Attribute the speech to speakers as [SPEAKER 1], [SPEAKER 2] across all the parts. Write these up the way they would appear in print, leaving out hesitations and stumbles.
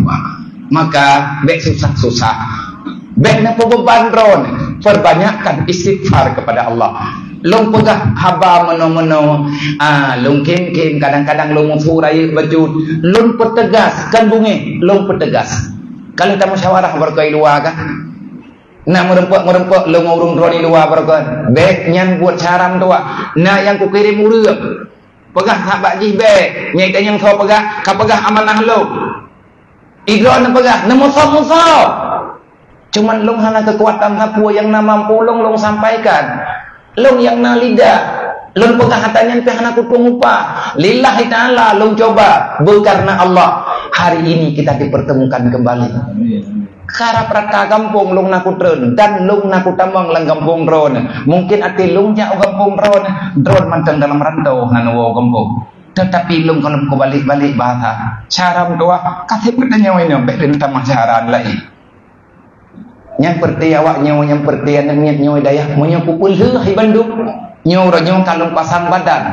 [SPEAKER 1] tua. Maka bek susah-susah, bek nak beban ron, perbanyakkan istighfar kepada Allah. Long pegah haba meno-meno, long kim-kim, kadang-kadang long furai bajut, long pertegas kan bunyi, long pertegas. Kalau kita musyawarah berkai luar kan, nak merempuk long urung droni luar berkai, bek nyan buat caram tua, nak yang ku kirim urang, pegah hak ji bek, nyai yang kau pegah, kau pegah amanah lo, idron pegah, nemusab. Cuman long hana kekuatan hapua yang na mampu long sampaikan. Long yang na lidah, long pengahatan pihana kutung upah lillahi ta'ala, long coba berkarena Allah. Hari ini kita dipertemukan kembali. Karap raka kampung long naku tren dan long naku tamang lang kampung drone. Mungkin ati long jauh kampung drone manteng dalam rantau nganawo kampung. Tetapi long kalau ku balik bahasa cara doa katip katanya wanya belin tamah caran lain. Yang perti awak nyawa yang perti anak nyawa daya punya pupul hi Bandung nyawa kalung pasang badan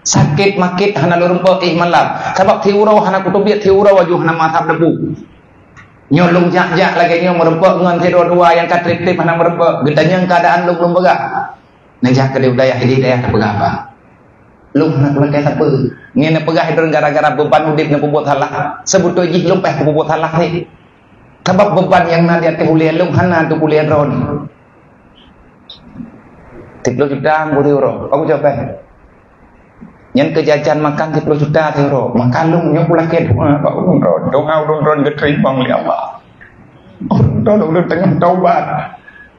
[SPEAKER 1] sakit makit hana lurumpo malam sebab tiurau hana kutubiat tiurau waju hana matab debu nyolong jak lagi nyawa merempok ngan tidur dua yang katrip-trip hana merempok gedanya keadaan lung begak najak ke daya hidi daya pegah apa lung nak pakai apa ngene pegah hidron gara-gara beban udip yang puput halah sebut jih lung peh puput halah ni. Sebab beban yang nanti ati kuliah lung hana tu kuliah ron. 10 juta euro. Aku coba. Yang kejajan makan 10 juta euro. Makan lung nyok pula ket. Pak ron. Dong ron keteribang li Allah. Ron tengah taubat.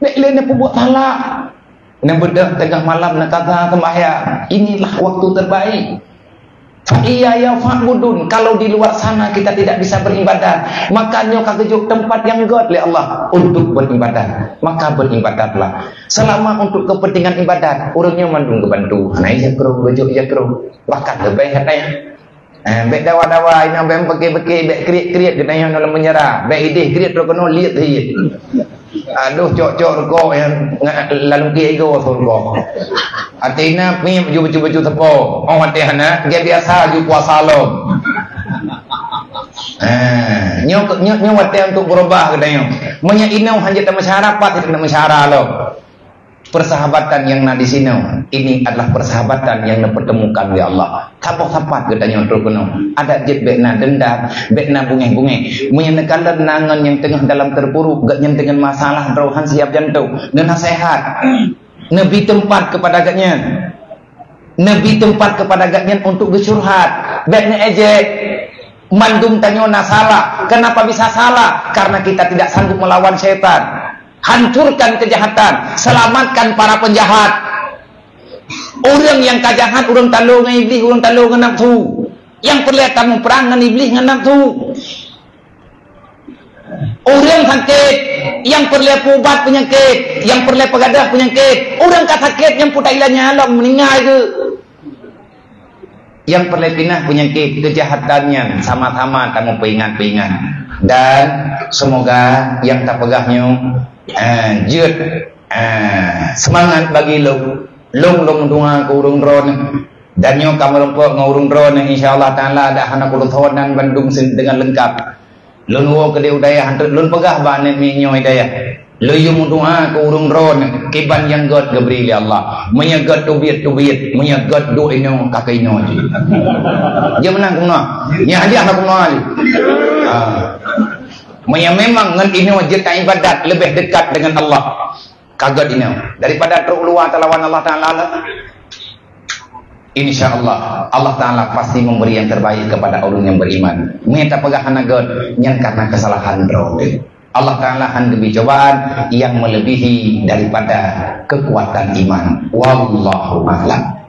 [SPEAKER 1] Nek lene pun buat salah. Nek bedah tengah malam nak kata sembahyang. Inilah waktu terbaik. Iya ya fa'budun. Kalau di luar sana kita tidak bisa beribadah, makanya kagejuk tempat yang god oleh Allah untuk beribadah, maka beribadatlah. Selama untuk kepentingan ibadat, urangnya mandung kebantu. Nah iya kru bejuk iya kru. Bahkan lebih katanya. Bek dawa-dawa ina bem peke-peke bek kriat-kriat katanya dalam menyerah. Bek idih kriat ro kono liat dia. Aduh cok-cok kok yang lalu dia ego surga. Artinya ni baju-baju tepo. Oh hati-hana dia biasa ju puasa lo. Nyok hati untuk berubah katanya. Menya inau hanya masyarakat tidak masyarakat lo. Persahabatan yang na di sini ini adalah persahabatan yang dipertemukan oleh Allah. Tapak-tapak katanya untuk kuno. Ada jet bekna dendam, bekna bunge-bunge. Menyatakan nangan yang tengah dalam terpuruk, gak yang dengan masalah rohan siap jantung dan nasihat. Nabi tempat kepada agaknya. Nabi tempat kepada agaknya untuk bersyurhat. Bekna ejek. Mandum tanya salah. Kenapa bisa salah? Karena kita tidak sanggup melawan syaitan. Hancurkan kejahatan, selamatkan para penjahat. Orang yang kajahat, orang talung dengan iblis, orang talung dengan nafsu. Yang perlihatkan perang dengan iblis dengan nafsu. Orang sakit, yang perlihat ubat penyakit, yang perlihat pegadah penyakit. Orang kata sakit yang putar ilahnya Allah meninggal ke. Yang perlihat pinah penyakit kejahatannya sama-sama kamu peingat-peingat. Dan semoga yang tak pegahnya jut semangat bagi long doa ke urung drone dan nyo kamu lempok ngurung drone insyaallah taala ada hana kuduthon dan Bandung dengan lengkap lun wo ke udaya hantu lun pegah ba ne mi nyo hidayah lu yung doa ke urung drone kiban yang god gebri li Allah menyegat tubit menyegat do ino kakai no ji dia menang kuno nya dia anak kuno memang ngan ini wajib ibadat lebih dekat dengan Allah kagak ini daripada terluar talawan Allah Ta'ala. InsyaAllah Allah Ta'ala pasti memberi yang terbaik kepada orang yang beriman. Minta pegahan agad yang karena kesalahan roh Allah Ta'ala hendak cobaan yang melebihi daripada kekuatan iman. Wallahu a'lam.